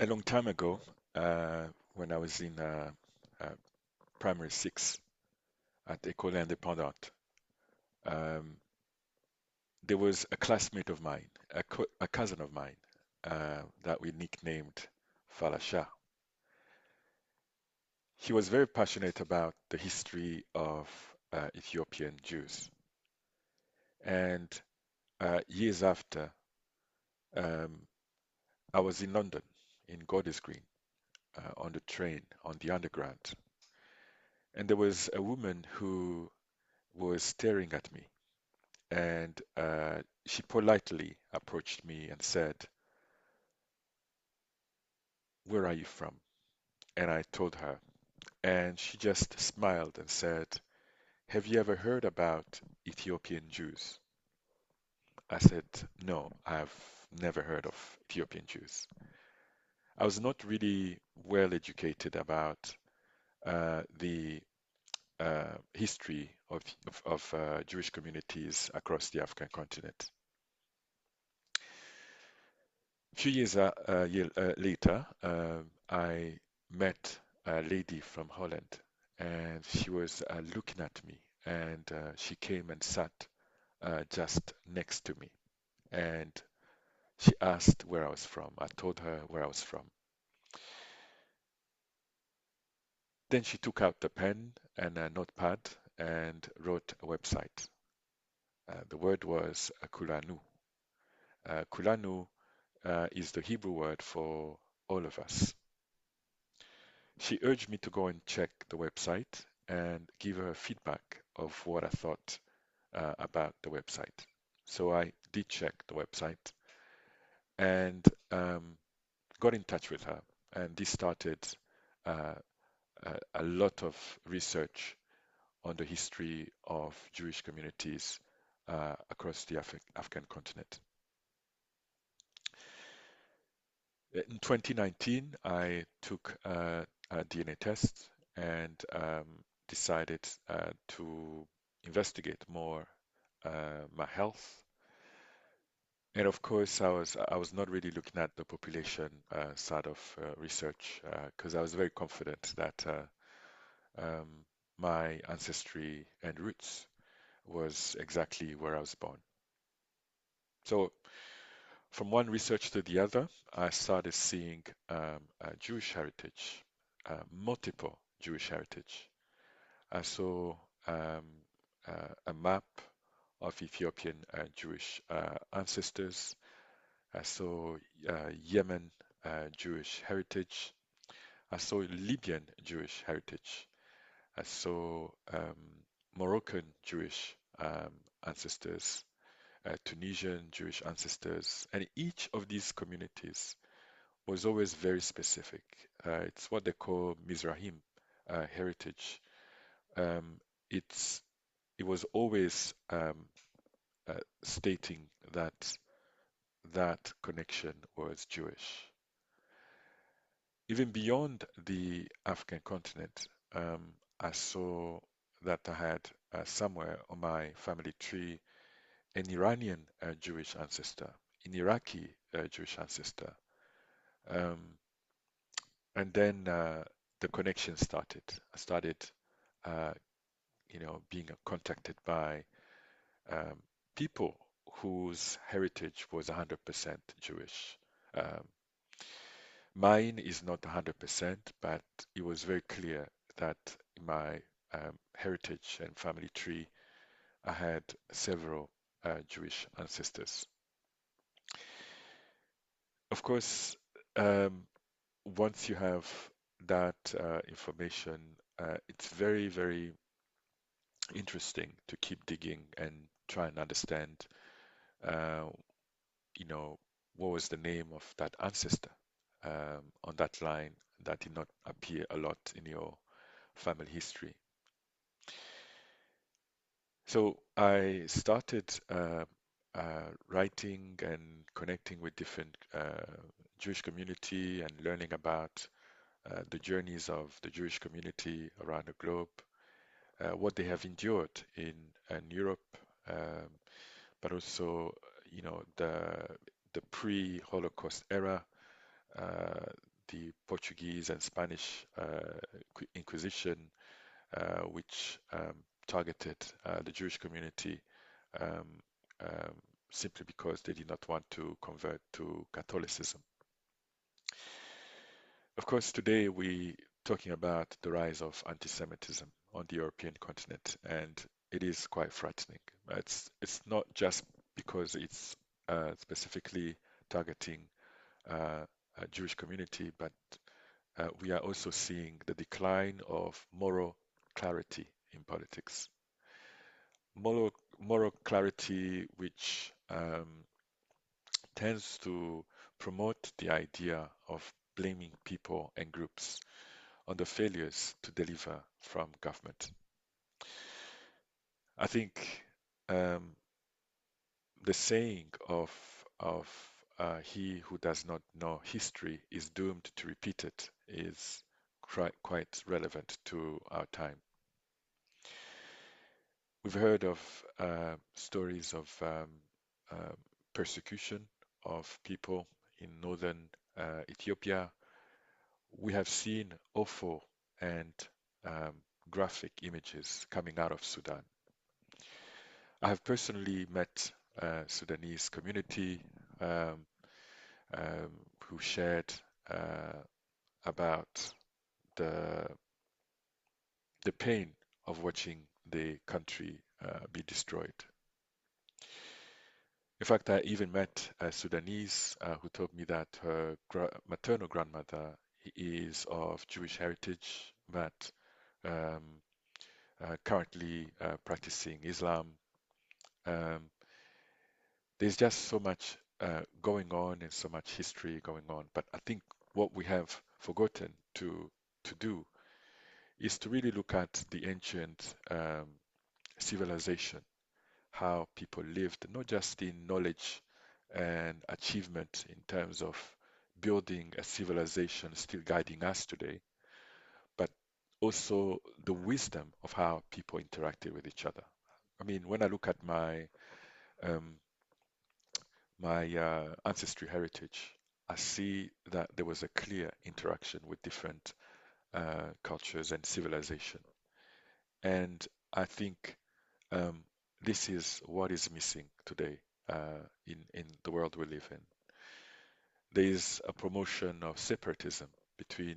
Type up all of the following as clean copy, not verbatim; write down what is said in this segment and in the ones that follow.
A long time ago, when I was in uh, primary six at École Indépendante, um, there was a classmate of mine, a cousin of mine, that we nicknamed Falasha. He was very passionate about the history of Ethiopian Jews. And years after, um, I was in London, in Golders Green, on the train, on the underground. And there was a woman who was staring at me. And she politely approached me and said, "Where are you from?" And I told her. And she just smiled and said, "Have you ever heard about Ethiopian Jews?" I said, "No, I've never heard of Ethiopian Jews." I was not really well educated about the history of Jewish communities across the African continent. A few years later, I met a lady from Holland, and she was looking at me, and she came and sat just next to me, and she asked where I was from. I told her where I was from. Then she took out a pen and a notepad and wrote a website. The word was Kulanu. Kulanu is the Hebrew word for all of us. She urged me to go and check the website and give her feedback of what I thought about the website. So I did check the website and got in touch with her, and this started uh, a lot of research on the history of Jewish communities across the African continent. In 2019, I took a DNA test and decided to investigate more my health. And of course, I was not really looking at the population side of research because I was very confident that um, my ancestry and roots was exactly where I was born. So from one research to the other, I started seeing Jewish heritage, multiple Jewish heritage. I saw a map of Ethiopian Jewish ancestors. I saw Yemen Jewish heritage. I saw Libyan Jewish heritage. I saw Moroccan Jewish ancestors, Tunisian Jewish ancestors, and each of these communities was always very specific. It's what they call Mizrahim heritage. Um, it's it was always stating that that connection was Jewish. Even beyond the African continent, I saw that I had somewhere on my family tree an Iranian Jewish ancestor, an Iraqi Jewish ancestor. Um, and then the connection started. I started, uh, being contacted by um, people whose heritage was 100% Jewish. Um, Mine is not 100%, but it was very clear that in my heritage and family tree, I had several Jewish ancestors. Of course, um, once you have that information, it's very, very interesting to keep digging and try and understand, uh, what was the name of that ancestor on that line that did not appear a lot in your family history. So I started writing and connecting with different Jewish community and learning about the journeys of the Jewish community around the globe, what they have endured in Europe, um, but also, the pre-Holocaust era, uh, the Portuguese and Spanish Inquisition, which targeted the Jewish community um, um, simply because they did not want to convert to Catholicism. Of course, today we talking about the rise of anti-Semitism on the European continent, and it is quite frightening. It's not just because it's specifically targeting a Jewish community, but we are also seeing the decline of moral clarity in politics. Moral clarity, which tends to promote the idea of blaming people and groups on the failures to deliver from government. I think um, the saying of he who does not know history is doomed to repeat it is quite relevant to our time. We've heard of stories of uh, persecution of people in northern Ethiopia. We have seen awful and um, graphic images coming out of Sudan. I have personally met Sudanese community um, who shared uh, about the the pain of watching the country be destroyed. In fact, I even met a Sudanese who told me that her maternal grandmother is of Jewish heritage, but um, currently practicing Islam. Um, there's just so much going on and so much history going on. But I think what we have forgotten to do is to really look at the ancient civilization, how people lived, not just in knowledge and achievement in terms of building a civilization still guiding us today, but also the wisdom of how people interacted with each other. I mean, when I look at um, my ancestry heritage, I see that there was a clear interaction with different cultures and civilization. And I think um, this is what is missing today in the world we live in. There is a promotion of separatism between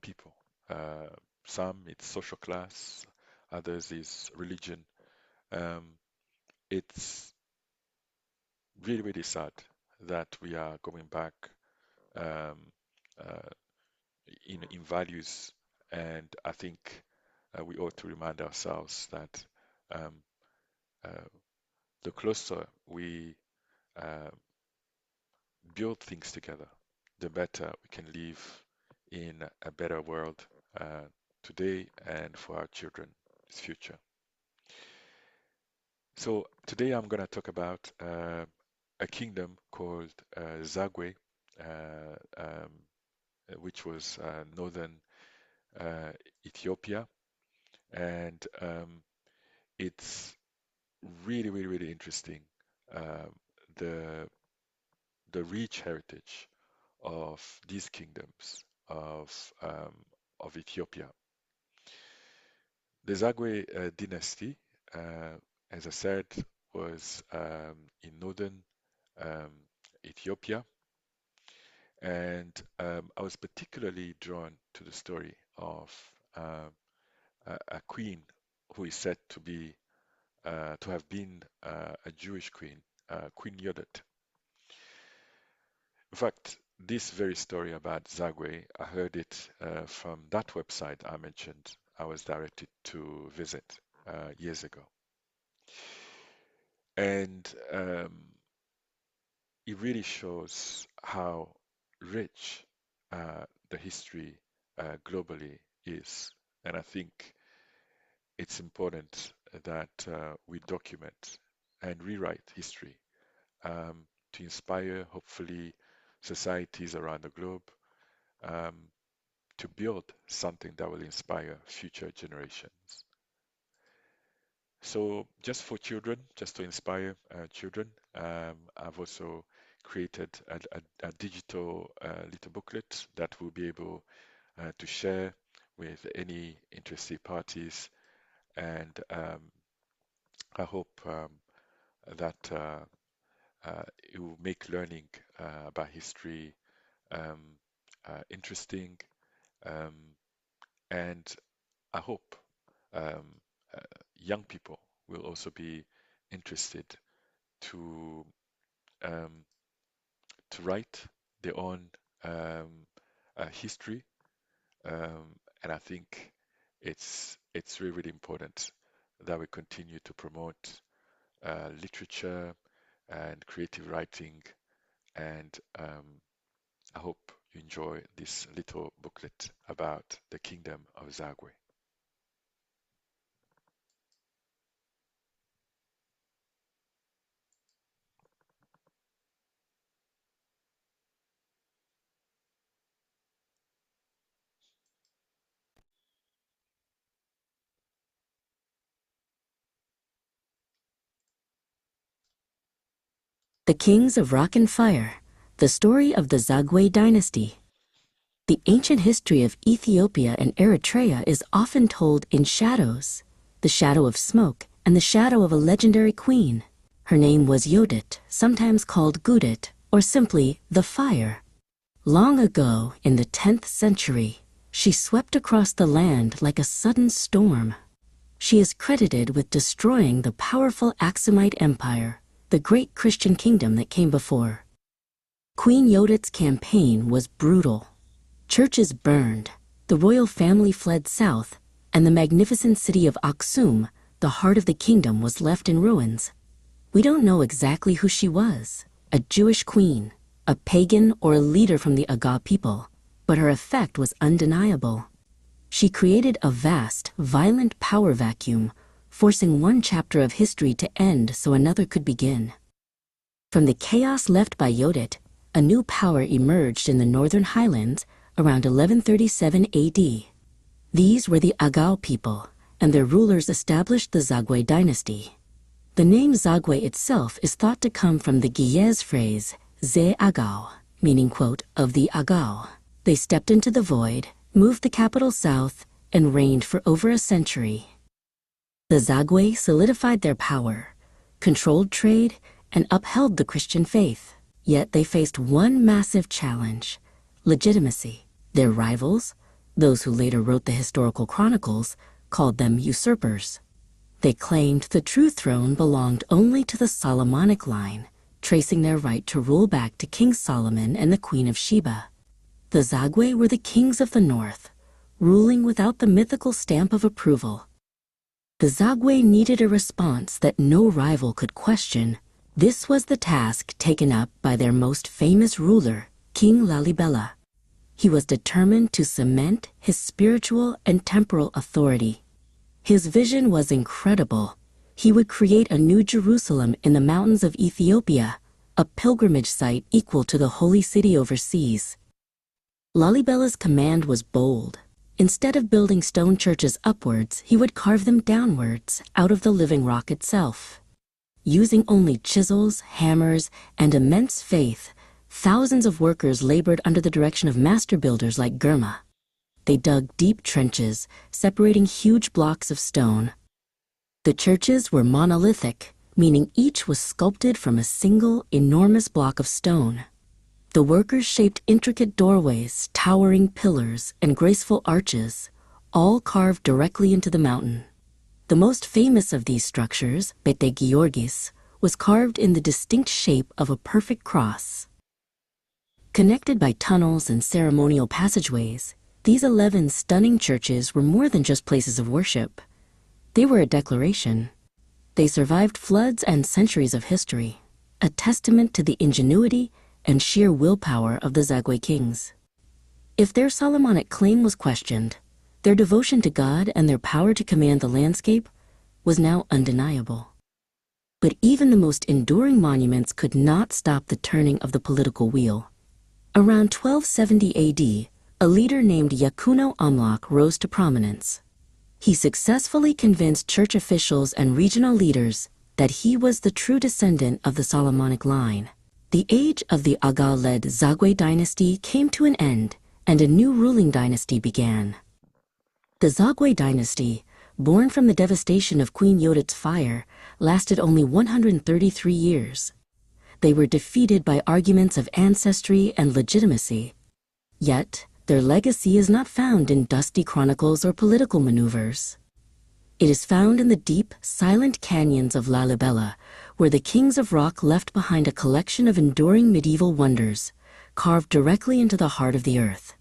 people. Uh, some it's social class, others is religion. Um, it's really, really sad that we are going back um, uh, in values, and I think we ought to remind ourselves that um, uh, the closer we uh, build things together, the better we can live in a better world uh, today and for our children's future. So today I'm going to talk about a kingdom called Zagwe, which was northern uh, Ethiopia, and it's really, really, really interesting. Um, the the rich heritage of these kingdoms of Ethiopia. The Zagwe dynasty, uh, as I said, was in northern um, Ethiopia, and I was particularly drawn to the story of a queen who is said to have been a Jewish queen, Queen Yodit. In fact, this very story about Zagwe, I heard it from that website I mentioned I was directed to visit years ago. And it really shows how rich the history globally is. And I think it's important that we document and rewrite history to inspire, hopefully, societies around the globe um, to build something that will inspire future generations. So, just for children, just to inspire children, I've also created a digital little booklet that we'll be able to share with any interested parties. And I hope that it will make learning about history um, interesting. Um, and I hope um, uh, young people will also be interested to um, to write their own um, history, and I think it's really, really important that we continue to promote literature and creative writing. And I hope you enjoy this little booklet about the kingdom of Zagwe. The Kings of Rock and Fire, the story of the Zagwe Dynasty. The ancient history of Ethiopia and Eritrea is often told in shadows, the shadow of smoke and the shadow of a legendary queen. Her name was Yodit, sometimes called Gudit, or simply the Fire. Long ago, in the 10th century, she swept across the land like a sudden storm. She is credited with destroying the powerful Aksumite Empire, the great Christian kingdom that came before. Queen Yodit's campaign was brutal. Churches burned, the royal family fled south, and the magnificent city of Aksum, the heart of the kingdom, was left in ruins. We don't know exactly who she was, a Jewish queen, a pagan, or a leader from the Agaw people, but her effect was undeniable. She created a vast, violent power vacuum, forcing one chapter of history to end so another could begin. From the chaos left by Yodit, a new power emerged in the northern highlands around 1137 AD. These were the Agaw people, and their rulers established the Zagwe Dynasty. The name Zagwe itself is thought to come from the Ge'ez phrase, Ze Agaw, meaning, quote, of the Agaw. They stepped into the void, moved the capital south, and reigned for over a century. The Zagwe solidified their power, controlled trade, and upheld the Christian faith. Yet they faced one massive challenge: legitimacy. Their rivals, those who later wrote the historical chronicles, called them usurpers. They claimed the true throne belonged only to the Solomonic line, tracing their right to rule back to King Solomon and the Queen of Sheba. The Zagwe were the kings of the north, ruling without the mythical stamp of approval. The Zagwe needed a response that no rival could question. This was the task taken up by their most famous ruler, King Lalibela. He was determined to cement his spiritual and temporal authority. His vision was incredible. He would create a new Jerusalem in the mountains of Ethiopia, a pilgrimage site equal to the holy city overseas. Lalibela's command was bold. Instead of building stone churches upwards, he would carve them downwards out of the living rock itself. Using only chisels, hammers, and immense faith, thousands of workers labored under the direction of master builders like Germa. They dug deep trenches, separating huge blocks of stone. The churches were monolithic, meaning each was sculpted from a single, enormous block of stone. The workers shaped intricate doorways, towering pillars, and graceful arches, all carved directly into the mountain. The most famous of these structures, Bete Georgis, was carved in the distinct shape of a perfect cross. Connected by tunnels and ceremonial passageways, these 11 stunning churches were more than just places of worship. They were a declaration. They survived floods and centuries of history, a testament to the ingenuity and sheer willpower of the Zagwe kings. If their Solomonic claim was questioned, their devotion to God and their power to command the landscape was now undeniable. But even the most enduring monuments could not stop the turning of the political wheel. Around 1270 AD, a leader named Yakuno Amlak rose to prominence. He successfully convinced church officials and regional leaders that he was the true descendant of the Solomonic line. The age of the Agaw-led Zagwe Dynasty came to an end, and a new ruling dynasty began. The Zagwe Dynasty, born from the devastation of Queen Yodit's fire, lasted only 133 years. They were defeated by arguments of ancestry and legitimacy. Yet, their legacy is not found in dusty chronicles or political maneuvers. It is found in the deep, silent canyons of Lalibela, where the kings of rock left behind a collection of enduring medieval wonders, carved directly into the heart of the earth.